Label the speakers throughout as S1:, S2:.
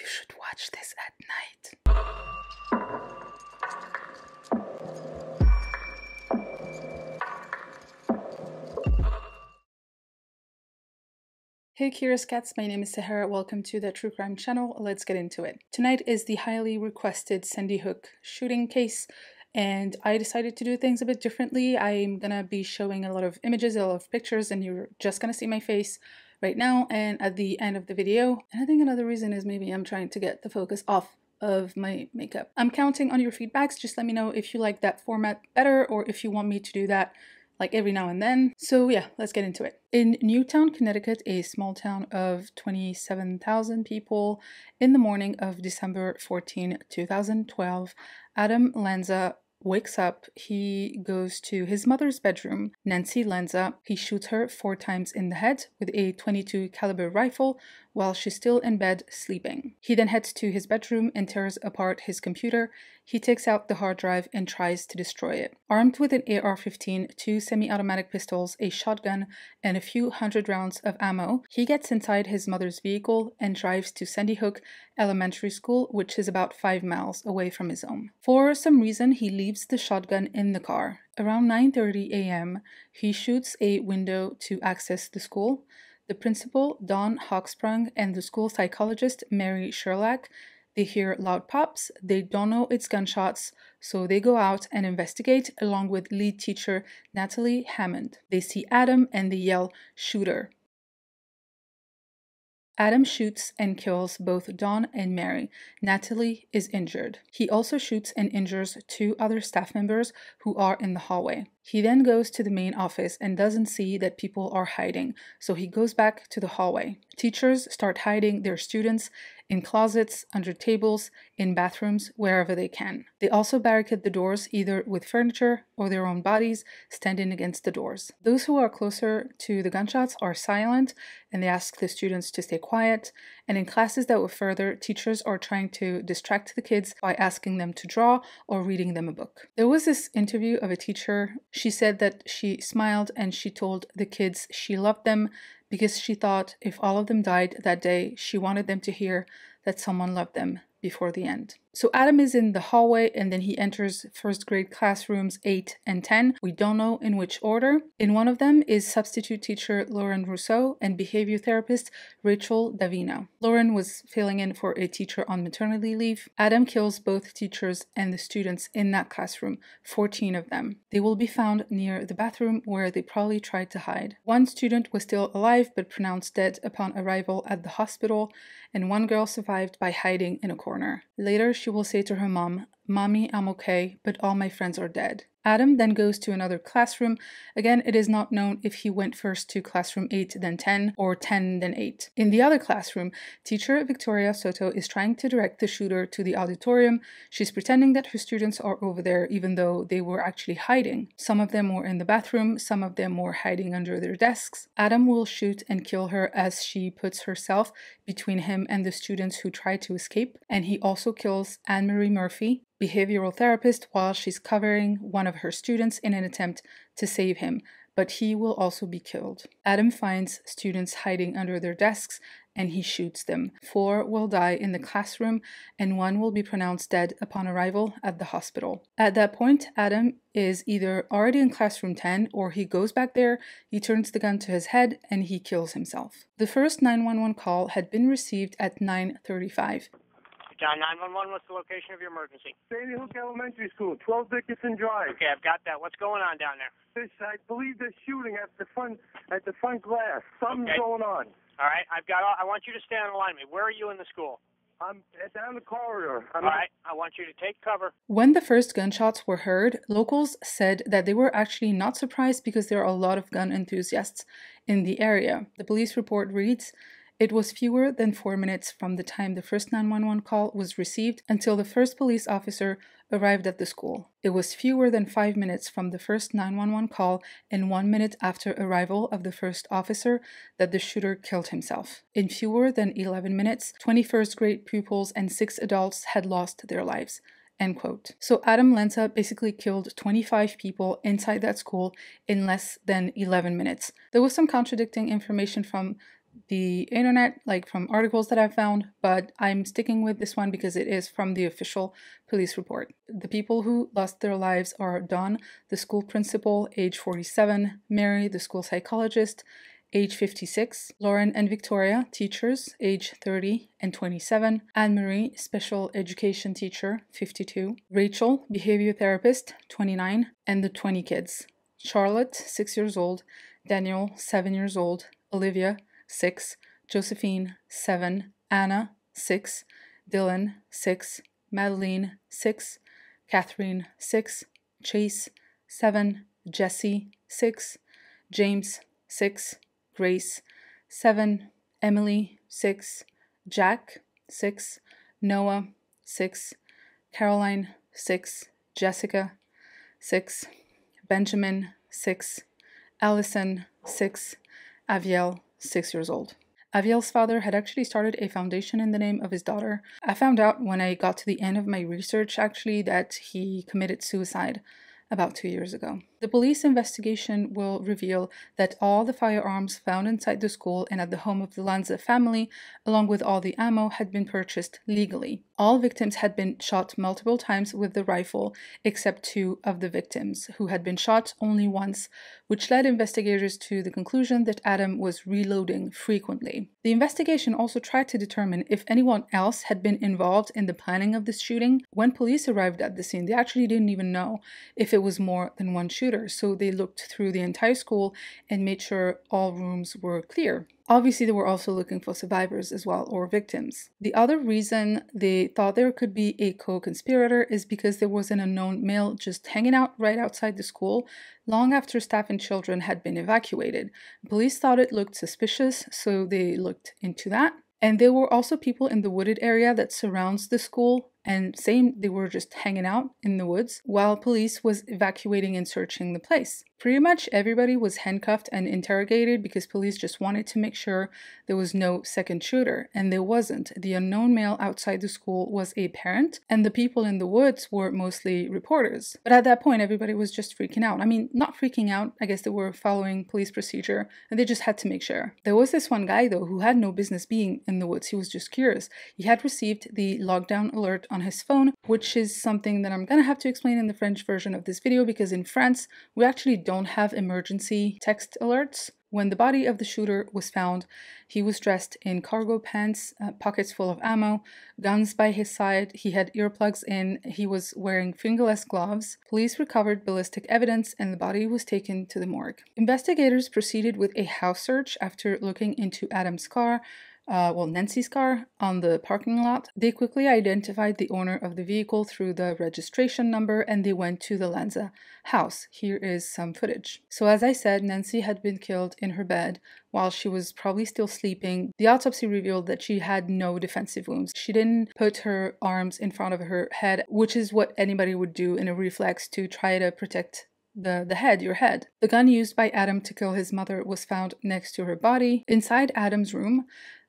S1: You should watch this at night. Hey curious cats, my name is Sahara. Welcome to the True Crime channel. Let's get into it. Tonight is the highly requested Sandy Hook shooting case, and I decided to do things a bit differently. I'm gonna be showing a lot of images, a lot of pictures, and you're just gonna see my face right now and at the end of the video. And I think another reason is maybe I'm trying to get the focus off of my makeup. I'm counting on your feedbacks. Just let me know if you like that format better or if you want me to do that like every now and then. So yeah, let's get into it. In Newtown, Connecticut, a small town of 27,000 people, in the morning of December 14, 2012, Adam Lanza wakes up. He goes to his mother's bedroom, Nancy Lanza. He shoots her 4 times in the head with a .22 caliber rifle while she's still in bed sleeping. He then heads to his bedroom and tears apart his computer. He takes out the hard drive and tries to destroy it. Armed with an AR-15, 2 semi-automatic pistols, a shotgun, and a few hundred rounds of ammo, he gets inside his mother's vehicle and drives to Sandy Hook Elementary School, which is about 5 miles away from his home. For some reason, he leaves the shotgun in the car. Around 9:30 a.m., he shoots a window to access the school. The principal, Don Hawksprung, and the school psychologist, Mary Sherlach, they hear loud pops. They don't know it's gunshots, so they go out and investigate along with lead teacher Natalie Hammond. They see Adam and they yell, "Shooter." Adam shoots and kills both Don and Mary. Natalie is injured. He also shoots and injures 2 other staff members who are in the hallway. He then goes to the main office and doesn't see that people are hiding, so he goes back to the hallway. Teachers start hiding their students in closets, under tables, in bathrooms, wherever they can. They also barricade the doors either with furniture or their own bodies standing against the doors. Those who are closer to the gunshots are silent and they ask the students to stay quiet. And in classes that were further, teachers are trying to distract the kids by asking them to draw or reading them a book. There was this interview of a teacher. She said that she smiled and she told the kids she loved them because she thought if all of them died that day, she wanted them to hear that someone loved them before the end. So Adam is in the hallway and then he enters first grade classrooms 8 and 10. We don't know in which order. In one of them is substitute teacher Lauren Rousseau and behavior therapist Rachel Davina. Lauren was filling in for a teacher on maternity leave. Adam kills both teachers and the students in that classroom, 14 of them. They will be found near the bathroom where they probably tried to hide. One student was still alive but pronounced dead upon arrival at the hospital, and one girl survived by hiding in a corner. Later, she will say to her mom, "Mommy, I'm okay, but all my friends are dead." Adam then goes to another classroom. Again, it is not known if he went first to classroom 8 then 10 or 10 then 8. In the other classroom, teacher Victoria Soto is trying to direct the shooter to the auditorium. She's pretending that her students are over there even though they were actually hiding. Some of them were in the bathroom, some of them were hiding under their desks. Adam will shoot and kill her as she puts herself between him and the students who try to escape, and he also kills Anne-Marie Murphy, behavioral therapist, while she's covering one of her students in an attempt to save him, but he will also be killed. Adam finds students hiding under their desks and he shoots them. 4 will die in the classroom and 1 will be pronounced dead upon arrival at the hospital. At that point, Adam is either already in classroom 10 or he goes back there, he turns the gun to his head and he kills himself. The first 911 call had been received at 9:35.
S2: John 911, what's the location of your emergency?
S3: Sandy Hook Elementary School, 12 Dickinson Drive.
S2: Okay, I've got that. What's going on down there?
S3: I believe they're shooting at the front glass. Something's going on.
S2: All right, I want you to stay on the line with me. Where are you in the school?
S3: I'm down the corridor.
S2: All right, I want you to take cover.
S1: When the first gunshots were heard, locals said that they were actually not surprised because there are a lot of gun enthusiasts in the area. The police report reads, "It was fewer than 4 minutes from the time the first 911 call was received until the first police officer arrived at the school. It was fewer than 5 minutes from the first 911 call and 1 minute after arrival of the first officer that the shooter killed himself. In fewer than 11 minutes, 21st grade pupils and 6 adults had lost their lives." End quote. So Adam Lanza basically killed 25 people inside that school in less than 11 minutes. There was some contradicting information from the internet, like from articles that I've found, but I'm sticking with this one because it is from the official police report. The people who lost their lives are Dawn, the school principal, age 47, Mary, the school psychologist, age 56, Lauren and Victoria, teachers, age 30 and 27, Anne-Marie, special education teacher, 52, Rachel, behavior therapist, 29, and the 20 kids. Charlotte, 6 years old, Daniel, 7 years old, Olivia, 6, Josephine, 7, Anna, 6, Dylan, 6, Madeline, 6, Catherine, 6, Chase, 7, Jesse, 6, James, 6, Grace, 7, Emily, 6, Jack, 6, Noah, 6, Caroline, 6, Jessica, 6, Benjamin, 6, Allison, 6, Aviel, 6 years old. Aviel's father had actually started a foundation in the name of his daughter. I found out when I got to the end of my research, actually, that he committed suicide about 2 years ago. The police investigation will reveal that all the firearms found inside the school and at the home of the Lanza family, along with all the ammo, had been purchased legally. All victims had been shot multiple times with the rifle, except 2 of the victims, who had been shot only once, which led investigators to the conclusion that Adam was reloading frequently. The investigation also tried to determine if anyone else had been involved in the planning of this shooting. When police arrived at the scene, they actually didn't even know if it was more than one shooter, so they looked through the entire school and made sure all rooms were clear. Obviously, they were also looking for survivors as well, or victims. The other reason they thought there could be a co-conspirator is because there was an unknown male just hanging out right outside the school long after staff and children had been evacuated. Police thought it looked suspicious, so they looked into that. And there were also people in the wooded area that surrounds the school, and they were just hanging out in the woods while police was evacuating and searching the place. Pretty much everybody was handcuffed and interrogated because police just wanted to make sure there was no second shooter, and there wasn't. The unknown male outside the school was a parent, and the people in the woods were mostly reporters. But at that point, everybody was just freaking out. I mean, not freaking out, I guess they were following police procedure, and they just had to make sure. There was this one guy, though, who had no business being in the woods. He was just curious. He had received the lockdown alert on his phone, which is something that I'm gonna have to explain in the French version of this video, because in France, we actually don't have emergency text alerts. When the body of the shooter was found, he was dressed in cargo pants, pockets full of ammo, guns by his side, he had earplugs in, he was wearing fingerless gloves. Police recovered ballistic evidence and the body was taken to the morgue. Investigators proceeded with a house search after looking into Adam's car, Nancy's car, on the parking lot. They quickly identified the owner of the vehicle through the registration number, and they went to the Lanza house. Here is some footage. So as I said, Nancy had been killed in her bed while she was probably still sleeping. The autopsy revealed that she had no defensive wounds. She didn't put her arms in front of her head, which is what anybody would do in a reflex to try to protect your head. The gun used by Adam to kill his mother was found next to her body. Inside Adam's room,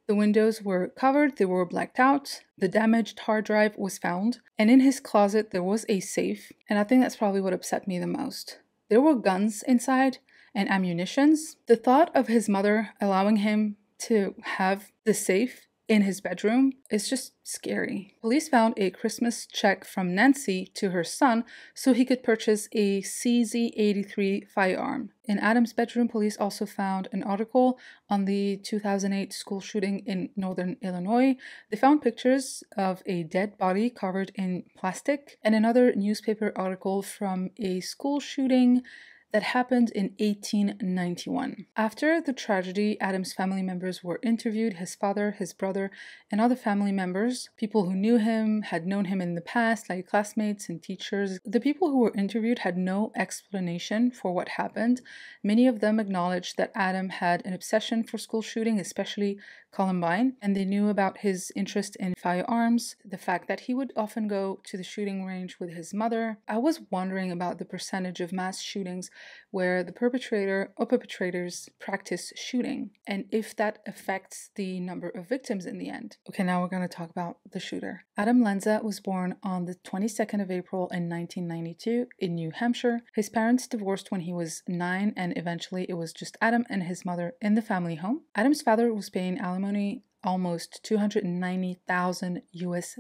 S1: the windows were covered, they were blacked out, the damaged hard drive was found, and in his closet there was a safe, and I think that's probably what upset me the most. There were guns inside and ammunitions. The thought of his mother allowing him to have the safe in his bedroom is just scary. Police found a Christmas check from Nancy to her son so he could purchase a CZ-83 firearm. In Adam's bedroom, police also found an article on the 2008 school shooting in northern Illinois. They found pictures of a dead body covered in plastic and another newspaper article from a school shooting that happened in 1891. After the tragedy, Adam's family members were interviewed, his father, his brother, and other family members, people who knew him, had known him in the past, like classmates and teachers. The people who were interviewed had no explanation for what happened. Many of them acknowledged that Adam had an obsession for school shooting, especially Columbine, and they knew about his interest in firearms, the fact that he would often go to the shooting range with his mother. I was wondering about the percentage of mass shootings where the perpetrator or perpetrators practice shooting, and if that affects the number of victims in the end. Okay, now we're going to talk about the shooter. Adam Lanza was born on the 22nd of April in 1992 in New Hampshire. His parents divorced when he was 9, and eventually it was just Adam and his mother in the family home. Adam's father was paying alimony almost $290,000 US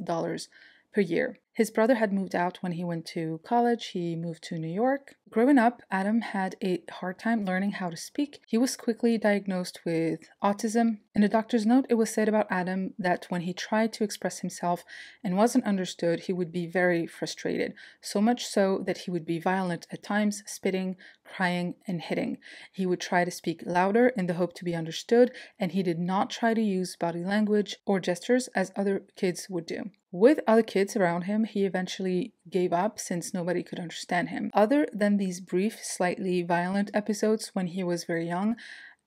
S1: per year. His brother had moved out when he went to college. He moved to New York. Growing up, Adam had a hard time learning how to speak. He was quickly diagnosed with autism. In a doctor's note, it was said about Adam that when he tried to express himself and wasn't understood, he would be very frustrated, so much so that he would be violent at times, spitting, crying, and hitting. He would try to speak louder in the hope to be understood, and he did not try to use body language or gestures as other kids would do. With other kids around him, he eventually gave up since nobody could understand him. Other than these brief, slightly violent episodes when he was very young,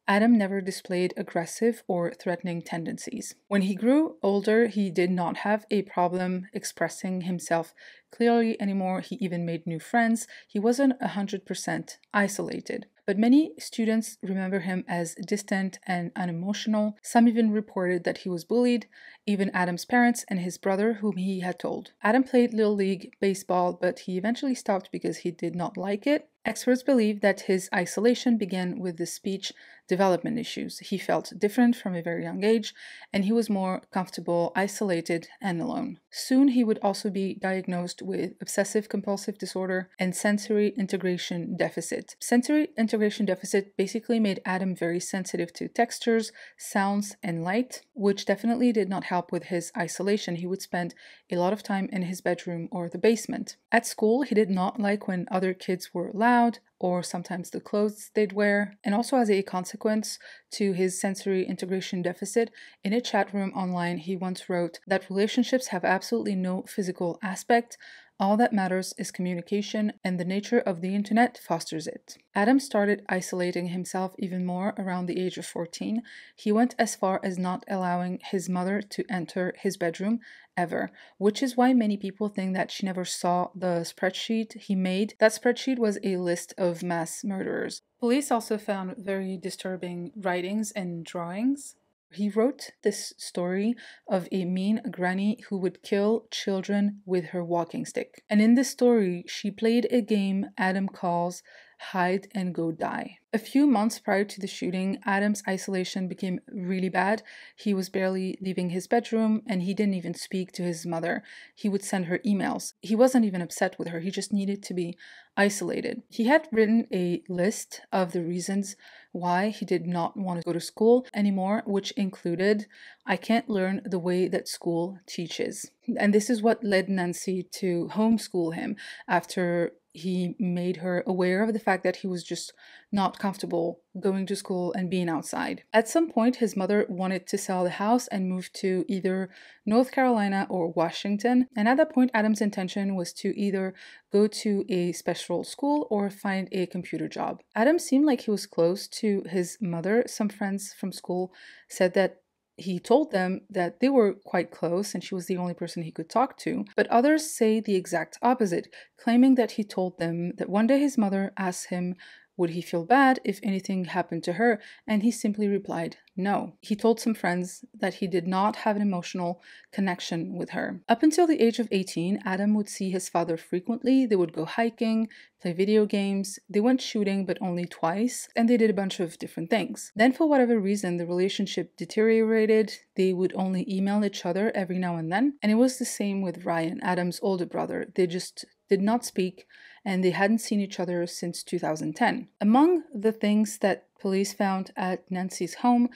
S1: Adam never displayed aggressive or threatening tendencies. When he grew older, he did not have a problem expressing himself clearly anymore. He even made new friends. He wasn't 100% isolated. But many students remember him as distant and unemotional. Some even reported that he was bullied, even Adam's parents and his brother, whom he had told. Adam played Little League baseball, but he eventually stopped because he did not like it. Experts believe that his isolation began with the speech development issues. He felt different from a very young age, and he was more comfortable, isolated, and alone. Soon he would also be diagnosed with obsessive compulsive disorder and sensory integration deficit. Sensory integration deficit basically made Adam very sensitive to textures, sounds, and light, which definitely did not help with his isolation. He would spend a lot of time in his bedroom or the basement. At school, he did not like when other kids were loud, or sometimes the clothes they'd wear. And also, as a consequence to his sensory integration deficit, in a chat room online, he once wrote that relationships have absolutely no physical aspect. All that matters is communication, and the nature of the internet fosters it. Adam started isolating himself even more around the age of 14. He went as far as not allowing his mother to enter his bedroom ever, which is why many people think that she never saw the spreadsheet he made. That spreadsheet was a list of mass murderers. Police also found very disturbing writings and drawings. He wrote this story of a mean granny who would kill children with her walking stick. And in this story, she played a game Adam calls Hide and Go Die. A few months prior to the shooting, Adam's isolation became really bad. He was barely leaving his bedroom, and he didn't even speak to his mother. He would send her emails. He wasn't even upset with her. He just needed to be isolated. He had written a list of the reasons why he did not want to go to school anymore, which included, I can't learn the way that school teaches. And this is what led Nancy to homeschool him after he made her aware of the fact that he was just not comfortable going to school and being outside. At some point, his mother wanted to sell the house and move to either North Carolina or Washington. And at that point, Adam's intention was to either go to a special school or find a computer job. Adam seemed like he was close to his mother. Some friends from school said that he told them that they were quite close and she was the only person he could talk to, but others say the exact opposite, claiming that he told them that one day his mother asked him would he feel bad if anything happened to her, and he simply replied no. He told some friends that he did not have an emotional connection with her. Up until the age of 18, Adam would see his father frequently. They would go hiking, play video games, they went shooting but only twice, and they did a bunch of different things. Then for whatever reason, the relationship deteriorated. They would only email each other every now and then, and it was the same with Ryan, Adam's older brother. They just did not speak, and they hadn't seen each other since 2010. Among the things that police found at Nancy's home,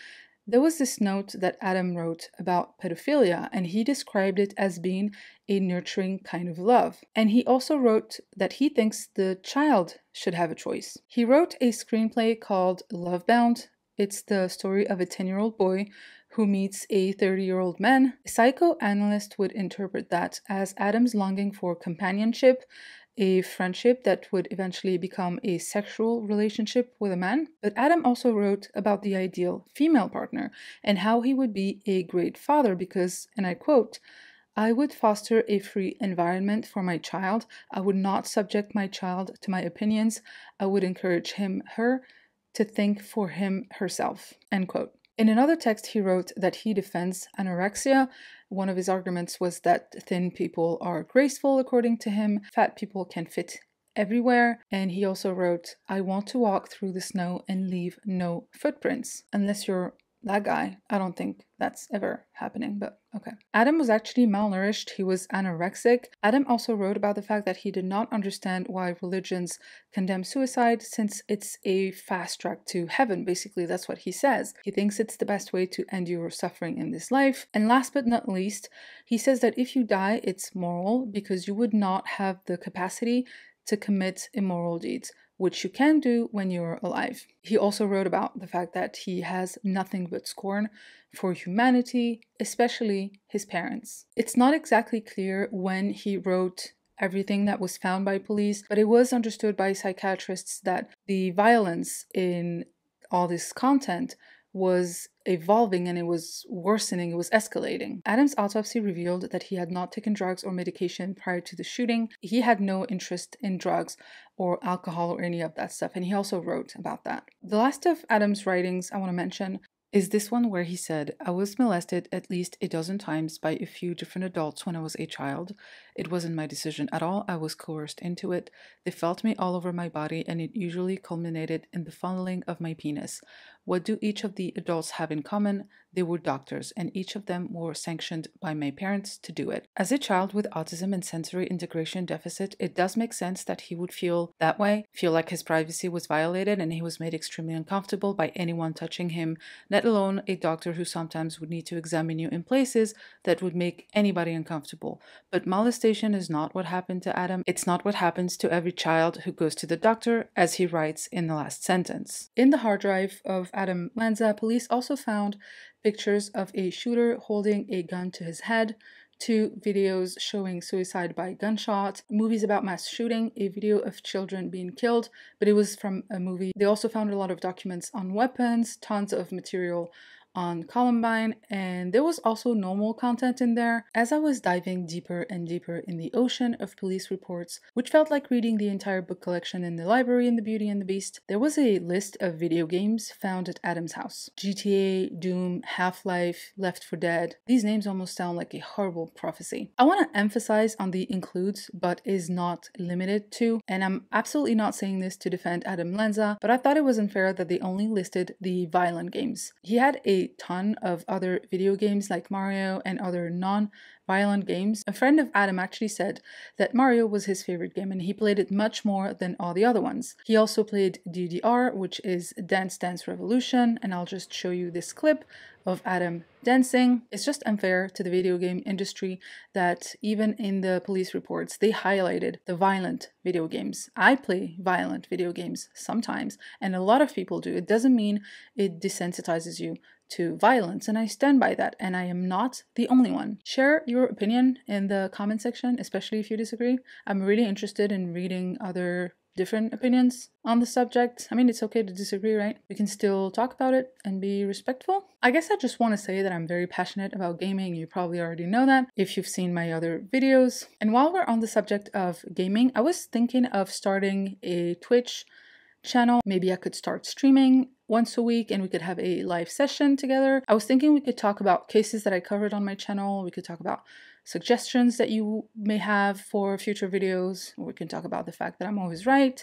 S1: there was this note that Adam wrote about pedophilia, and he described it as being a nurturing kind of love. And he also wrote that he thinks the child should have a choice. He wrote a screenplay called Lovebound. It's the story of a 10-year-old boy who meets a 30-year-old man. A psychoanalyst would interpret that as Adam's longing for companionship, a friendship that would eventually become a sexual relationship with a man. But Adam also wrote about the ideal female partner and how he would be a great father because, and I quote, "I would foster a free environment for my child. I would not subject my child to my opinions. I would encourage her to think for him herself." End quote. In another text, he wrote that he defends anorexia. One of his arguments was that thin people are graceful, according to him. Fat people can fit everywhere. And he also wrote, "I want to walk through the snow and leave no footprints." Unless you're that guy, I don't think that's ever happening, but okay. Adam was actually malnourished. He was anorexic. Adam also wrote about the fact that he did not understand why religions condemn suicide since it's a fast track to heaven. Basically, that's what he says. He thinks it's the best way to end your suffering in this life. And last but not least, he says that if you die, it's moral because you would not have the capacity to commit immoral deeds, which you can do when you're alive. He also wrote about the fact that he has nothing but scorn for humanity, especially his parents. It's not exactly clear when he wrote everything that was found by police, but it was understood by psychiatrists that the violence in all this content was evolving and it was worsening, it was escalating. Adam's autopsy revealed that he had not taken drugs or medication prior to the shooting. He had no interest in drugs or alcohol or any of that stuff, and he also wrote about that. The last of Adam's writings I want to mention is this one where he said, "I was molested at least a dozen times by a few different adults when I was a child. It wasn't my decision at all. I was coerced into it. They felt me all over my body, and it usually culminated in the funneling of my penis. What do each of the adults have in common? They were doctors, and each of them were sanctioned by my parents to do it." As a child with autism and sensory integration deficit, it does make sense that he would feel that way, feel like his privacy was violated and he was made extremely uncomfortable by anyone touching him, let alone a doctor who sometimes would need to examine you in places that would make anybody uncomfortable. But molestation is not what happened to Adam. It's not what happens to every child who goes to the doctor, as he writes in the last sentence. In the hard drive of Adam Lanza, police also found pictures of a shooter holding a gun to his head, 2 videos showing suicide by gunshot, movies about mass shooting, a video of children being killed, but it was from a movie. They also found a lot of documents on weapons, tons of material on Columbine, and there was also normal content in there. As I was diving deeper and deeper in the ocean of police reports, which felt like reading the entire book collection in the library in The Beauty and the Beast, there was a list of video games found at Adam's house. GTA, Doom, Half-Life, Left 4 Dead. These names almost sound like a horrible prophecy. I want to emphasize on the includes, but is not limited to, and I'm absolutely not saying this to defend Adam Lanza, but I thought it was unfair that they only listed the violent games. He had a ton of other video games like Mario and other non-violent games. A friend of Adam actually said that Mario was his favorite game and he played it much more than all the other ones. He also played DDR, which is Dance Dance Revolution, and I'll just show you this clip of Adam dancing. It's just unfair to the video game industry that even in the police reports, they highlighted the violent video games. I play violent video games sometimes, and a lot of people do. It doesn't mean it desensitizes you to violence, and I stand by that, and I am not the only one. Share your opinion in the comment section, especially if you disagree. I'm really interested in reading other different opinions on the subject. I mean, it's okay to disagree, right? We can still talk about it and be respectful. I guess I just want to say that I'm very passionate about gaming. You probably already know that if you've seen my other videos. And while we're on the subject of gaming, I was thinking of starting a Twitch channel. Maybe I could start streaming once a week and we could have a live session together. I was thinking we could talk about cases that I covered on my channel. We could talk about suggestions that you may have for future videos. We can talk about the fact that I'm always right,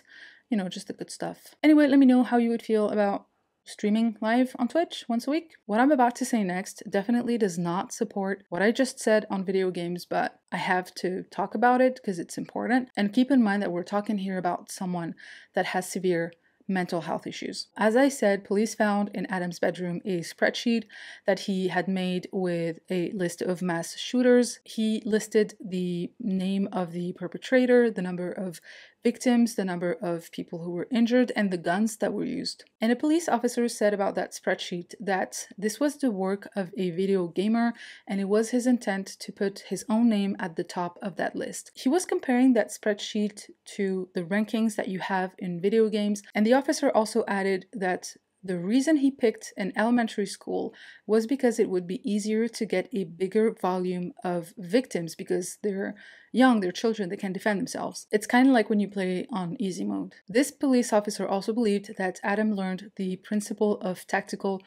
S1: you know, just the good stuff. Anyway, let me know how you would feel about streaming live on Twitch once a week. What I'm about to say next definitely does not support what I just said on video games, but I have to talk about it because it's important. And keep in mind that we're talking here about someone that has severe mental health issues. As I said, police found in Adam's bedroom a spreadsheet that he had made with a list of mass shooters. He listed the name of the perpetrator, the number of victims, the number of people who were injured, and the guns that were used. And a police officer said about that spreadsheet that this was the work of a video gamer, and it was his intent to put his own name at the top of that list. He was comparing that spreadsheet to the rankings that you have in video games, and the officer also added that the reason he picked an elementary school was because it would be easier to get a bigger volume of victims because they're young, they're children, they can defend themselves. It's kind of like when you play on easy mode. This police officer also believed that Adam learned the principle of tactical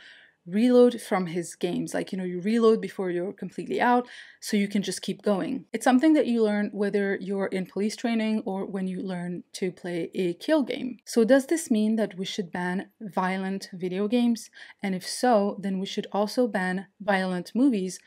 S1: reload from his games. Like, you reload before you're completely out so you can just keep going. It's something that you learn whether you're in police training or when you learn to play a kill game. So does this mean that we should ban violent video games? And if so, then we should also ban violent movies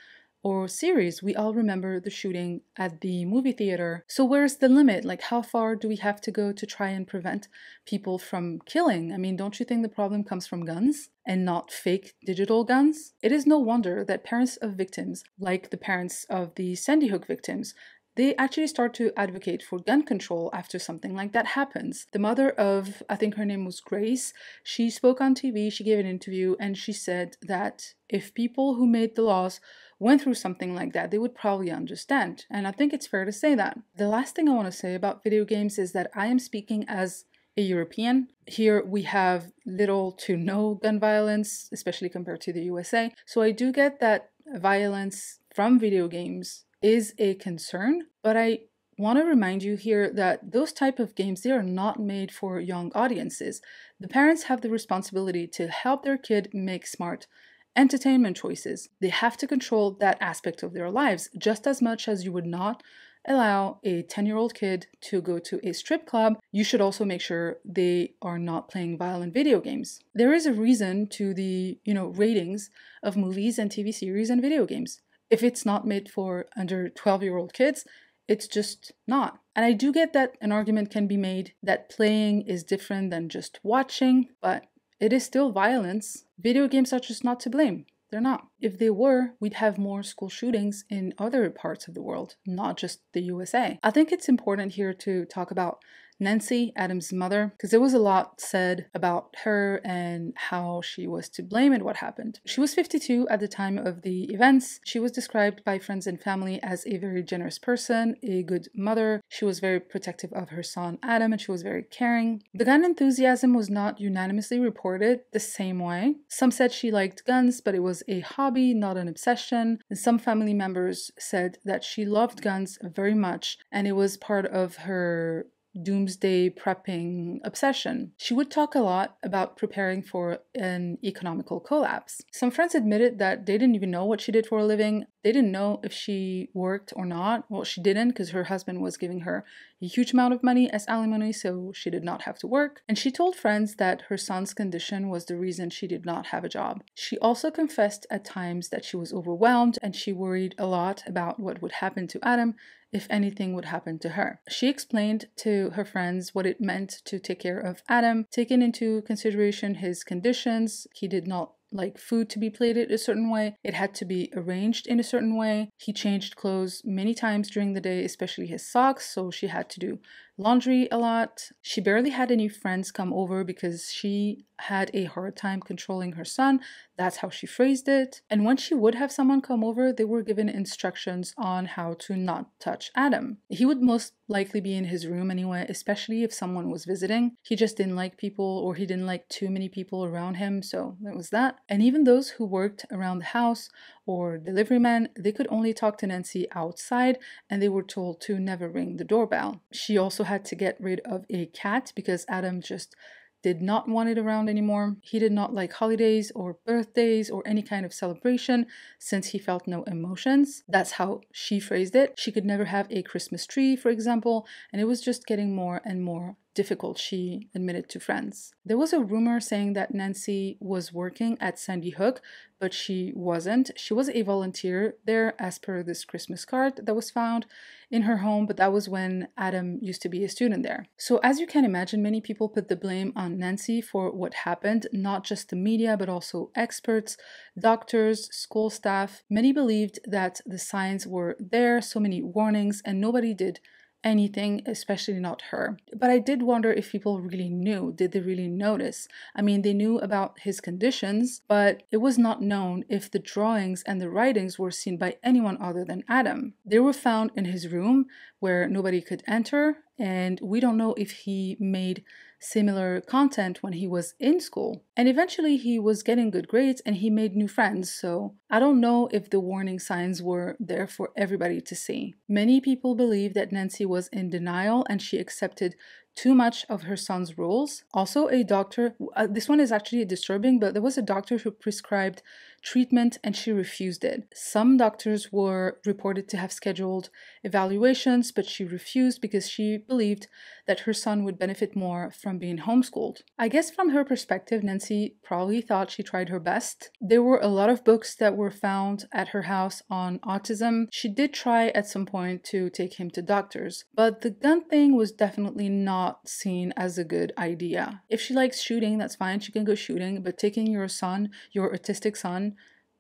S1: or series. We all remember the shooting at the movie theater. So where's the limit? Like, how far do we have to go to try and prevent people from killing? I mean, don't you think the problem comes from guns and not fake digital guns? It is no wonder that parents of victims, like the parents of the Sandy Hook victims, they actually start to advocate for gun control after something like that happens. The mother of, I think her name was Grace, she spoke on TV, she gave an interview, and she said that if people who made the laws went through something like that, they would probably understand. And I think it's fair to say that. The last thing I want to say about video games is that I am speaking as a European. Here we have little to no gun violence, especially compared to the USA. So I do get that violence from video games is a concern, but I want to remind you here that those type of games, they are not made for young audiences. The parents have the responsibility to help their kid make smart entertainment choices. They have to control that aspect of their lives just as much as you would not allow a 10-year-old kid to go to a strip club. You should also make sure they are not playing violent video games. There is a reason to the, ratings of movies and TV series and video games. If it's not made for under 12-year-old kids, it's just not. And I do get that an argument can be made that playing is different than just watching, but it is still violence. Video games are just not to blame. They're not. If they were, we'd have more school shootings in other parts of the world, not just the USA. I think it's important here to talk about Nancy, Adam's mother, because there was a lot said about her and how she was to blame and what happened. She was 52 at the time of the events. She was described by friends and family as a very generous person, a good mother. She was very protective of her son Adam, and she was very caring. The gun enthusiasm was not unanimously reported the same way. Some said she liked guns, but it was a hobby, not an obsession. And some family members said that she loved guns very much, and it was part of her doomsday prepping obsession. She would talk a lot about preparing for an economical collapse. Some friends admitted that they didn't even know what she did for a living. They didn't know if she worked or not. Well, she didn't, because her husband was giving her a huge amount of money as alimony, so she did not have to work. And she told friends that her son's condition was the reason she did not have a job. She also confessed at times that she was overwhelmed and she worried a lot about what would happen to Adam if anything would happen to her. She explained to her friends what it meant to take care of Adam, taking into consideration his conditions. He did not like food to be plated a certain way. It had to be arranged in a certain way. He changed clothes many times during the day, especially his socks, so she had to do laundry a lot. She barely had any friends come over because she had a hard time controlling her son. That's how she phrased it. And when she would have someone come over, they were given instructions on how to not touch Adam. He would most likely be in his room anyway, especially if someone was visiting. He just didn't like people, or he didn't like too many people around him, so that was that. And even those who worked around the house or delivery men, they could only talk to Nancy outside, and they were told to never ring the doorbell. She also had to get rid of a cat because Adam just did not want it around anymore. He did not like holidays or birthdays or any kind of celebration since he felt no emotions. That's how she phrased it. She could never have a Christmas tree, for example, and it was just getting more and more difficult, she admitted to friends. There was a rumor saying that Nancy was working at Sandy Hook, but she wasn't. She was a volunteer there as per this Christmas card that was found in her home, but that was when Adam used to be a student there. So as you can imagine, many people put the blame on Nancy for what happened, not just the media, but also experts, doctors, school staff. Many believed that the signs were there, so many warnings, and nobody did anything, especially not her. But I did wonder if people really knew. Did they really notice? I mean, they knew about his conditions, but it was not known if the drawings and the writings were seen by anyone other than Adam. They were found in his room where nobody could enter, and we don't know if he made similar content when he was in school. And eventually he was getting good grades and he made new friends, so I don't know if the warning signs were there for everybody to see. Many people believe that Nancy was in denial and she accepted too much of her son's rules. Also, a doctor, this one is actually disturbing, but there was a doctor who prescribed treatment and she refused it. Some doctors were reported to have scheduled evaluations, but she refused because she believed that her son would benefit more from being homeschooled. I guess from her perspective, Nancy probably thought she tried her best. There were a lot of books that were found at her house on autism. She did try at some point to take him to doctors, but the gun thing was definitely not seen as a good idea. If she likes shooting, that's fine, she can go shooting, but taking your son, your autistic son,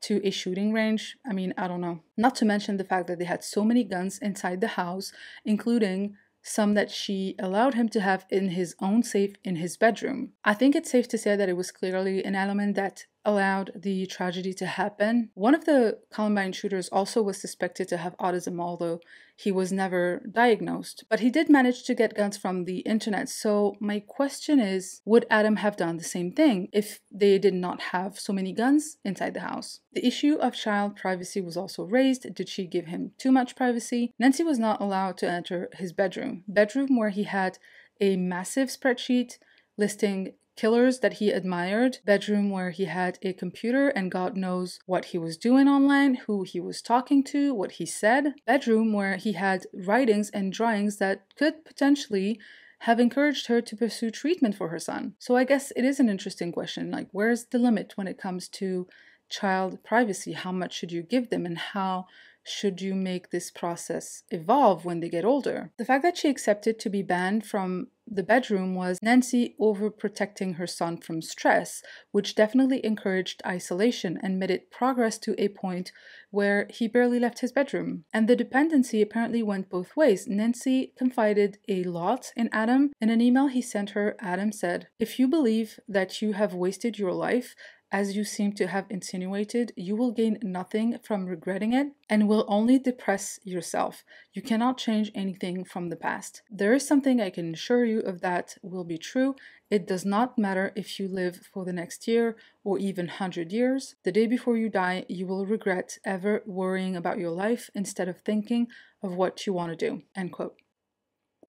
S1: to a shooting range, I mean, I don't know. Not to mention the fact that they had so many guns inside the house, including some that she allowed him to have in his own safe in his bedroom. I think it's safe to say that it was clearly an element that allowed the tragedy to happen. One of the Columbine shooters also was suspected to have autism, although he was never diagnosed. But he did manage to get guns from the internet, so my question is, would Adam have done the same thing if they did not have so many guns inside the house? The issue of child privacy was also raised. Did she give him too much privacy? Nancy was not allowed to enter his bedroom where he had a massive spreadsheet listing killers that he admired, bedroom where he had a computer and God knows what he was doing online, who he was talking to, what he said, bedroom where he had writings and drawings that could potentially have encouraged her to pursue treatment for her son. So I guess it is an interesting question, like where's the limit when it comes to child privacy? How much should you give them and how should you make this process evolve when they get older? The fact that she accepted to be banned from the bedroom was Nancy overprotecting her son from stress, which definitely encouraged isolation and made it progress to a point where he barely left his bedroom. And the dependency apparently went both ways. Nancy confided a lot in Adam. In an email he sent her, Adam said, "If you believe that you have wasted your life, as you seem to have insinuated, you will gain nothing from regretting it and will only depress yourself. You cannot change anything from the past. There is something I can assure you of that will be true. It does not matter if you live for the next year or even 100 years. The day before you die, you will regret ever worrying about your life instead of thinking of what you want to do." End quote.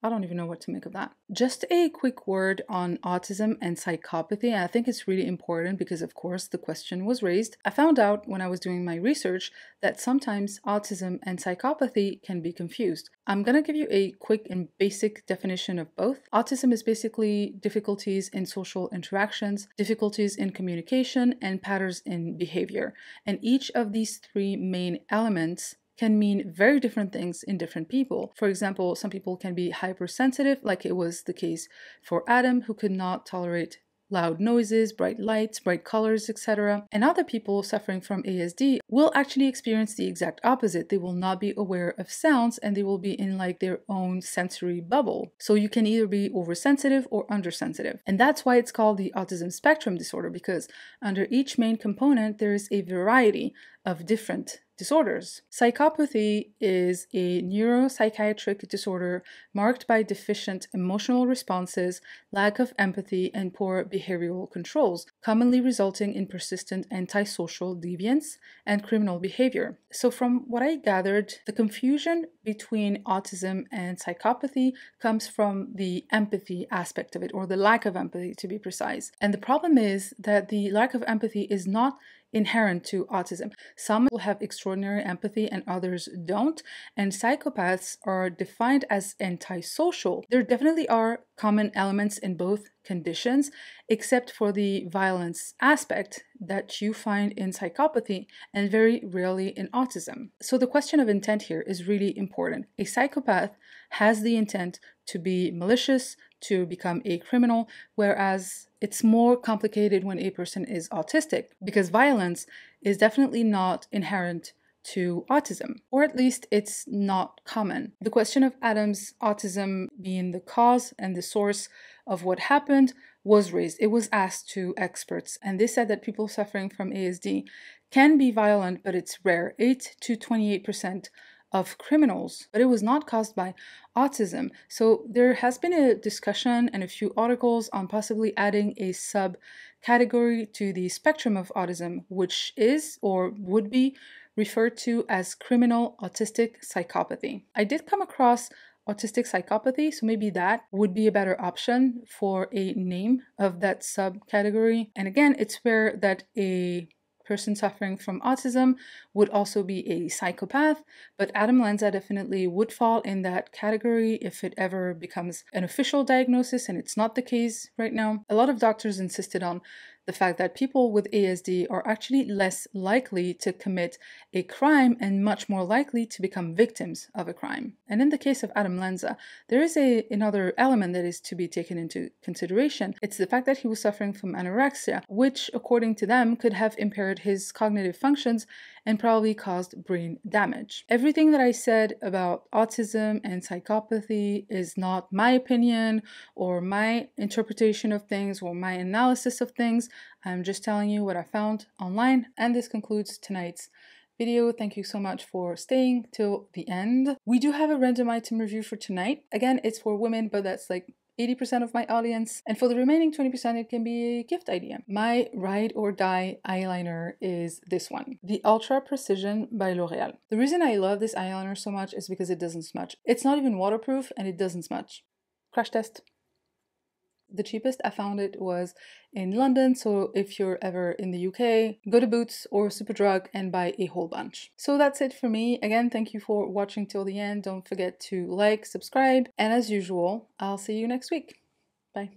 S1: I don't even know what to make of that. Just a quick word on autism and psychopathy. I think it's really important because, of course, the question was raised. I found out when I was doing my research that sometimes autism and psychopathy can be confused. I'm going to give you a quick and basic definition of both. Autism is basically difficulties in social interactions, difficulties in communication, and patterns in behavior. And each of these three main elements can mean very different things in different people. For example, some people can be hypersensitive, like it was the case for Adam, who could not tolerate loud noises, bright lights, bright colors, etc. And other people suffering from ASD will actually experience the exact opposite. They will not be aware of sounds and they will be in like their own sensory bubble. So you can either be oversensitive or undersensitive. And that's why it's called the autism spectrum disorder, because under each main component, there is a variety of different disorders. Psychopathy is a neuropsychiatric disorder marked by deficient emotional responses, lack of empathy, and poor behavioral controls, commonly resulting in persistent antisocial deviance and criminal behavior. So from what I gathered, the confusion between autism and psychopathy comes from the empathy aspect of it, or the lack of empathy to be precise. And the problem is that the lack of empathy is not inherent to autism. Some will have extraordinary empathy and others don't, and psychopaths are defined as antisocial. There definitely are common elements in both conditions, except for the violence aspect that you find in psychopathy and very rarely in autism. So the question of intent here is really important. A psychopath has the intent to be malicious, to become a criminal, whereas it's more complicated when a person is autistic, because violence is definitely not inherent to autism, or at least it's not common. The question of Adam's autism being the cause and the source of what happened was raised. It was asked to experts, and they said that people suffering from ASD can be violent, but it's rare, 8 to 28% of criminals, but it was not caused by autism. So there has been a discussion and a few articles on possibly adding a subcategory to the spectrum of autism, which is or would be referred to as criminal autistic psychopathy. I did come across autistic psychopathy, so maybe that would be a better option for a name of that subcategory. And again, it's rare that a person suffering from autism would also be a psychopath, but Adam Lanza definitely would fall in that category if it ever becomes an official diagnosis, and it's not the case right now. A lot of doctors insisted on the fact that people with ASD are actually less likely to commit a crime and much more likely to become victims of a crime. And in the case of Adam Lanza, there is another element that is to be taken into consideration. It's the fact that he was suffering from anorexia, which, according to them, could have impaired his cognitive functions and probably caused brain damage. Everything that I said about autism and psychopathy is not my opinion or my interpretation of things or my analysis of things. I'm just telling you what I found online, and this concludes tonight's video. Thank you so much for staying till the end. We do have a random item review for tonight. Again, it's for women, but that's like 80% of my audience, and for the remaining 20% it can be a gift idea. My ride or die eyeliner is this one, the Ultra Precision by L'Oreal. The reason I love this eyeliner so much is because it doesn't smudge. It's not even waterproof and it doesn't smudge. Crash test. The cheapest I found it was in London, so if you're ever in the UK, go to Boots or Superdrug and buy a whole bunch. So that's it for me. Again, thank you for watching till the end. Don't forget to like, subscribe, and as usual, I'll see you next week. Bye.